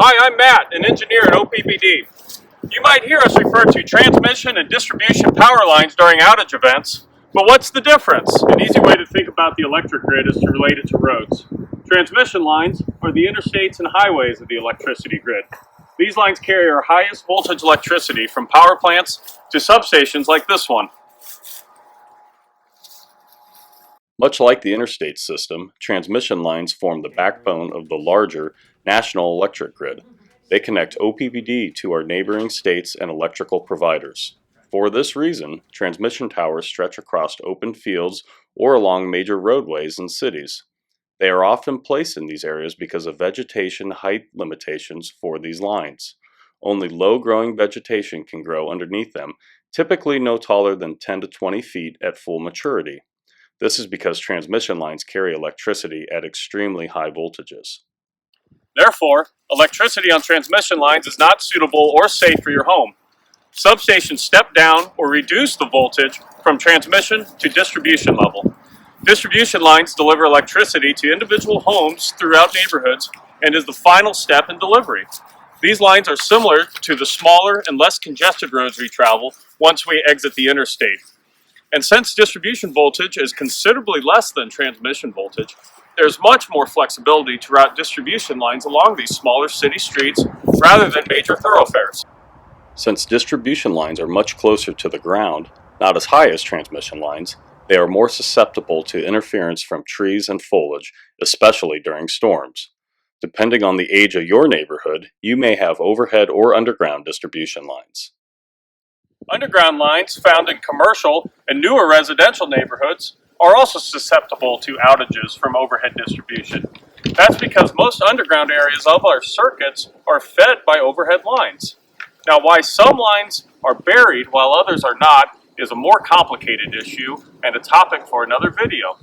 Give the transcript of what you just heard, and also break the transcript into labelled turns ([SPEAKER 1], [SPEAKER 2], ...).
[SPEAKER 1] Hi, I'm Matt, an engineer at OPPD. You might hear us refer to transmission and distribution power lines during outage events, but what's the difference? An easy way to think about the electric grid is to relate it to roads. Transmission lines are the interstates and highways of the electricity grid. These lines carry our highest voltage electricity from power plants to substations like this one.
[SPEAKER 2] Much like the interstate system, transmission lines form the backbone of the larger national electric grid. They connect OPPD to our neighboring states and electrical providers. For this reason, transmission towers stretch across open fields or along major roadways in cities. They are often placed in these areas because of vegetation height limitations for these lines. Only low-growing vegetation can grow underneath them, typically no taller than 10 to 20 feet at full maturity. This is because transmission lines carry electricity at extremely high voltages.
[SPEAKER 1] Therefore, electricity on transmission lines is not suitable or safe for your home. Substations step down or reduce the voltage from transmission to distribution level. Distribution lines deliver electricity to individual homes throughout neighborhoods and is the final step in delivery. These lines are similar to the smaller and less congested roads we travel once we exit the interstate. And since distribution voltage is considerably less than transmission voltage, there's much more flexibility to route distribution lines along these smaller city streets rather than major thoroughfares.
[SPEAKER 2] Since distribution lines are much closer to the ground, not as high as transmission lines, they are more susceptible to interference from trees and foliage, especially during storms. Depending on the age of your neighborhood, you may have overhead or underground distribution lines.
[SPEAKER 1] Underground lines found in commercial and newer residential neighborhoods are also susceptible to outages from overhead distribution. That's because most underground areas of our circuits are fed by overhead lines. Now, why some lines are buried while others are not is a more complicated issue and a topic for another video.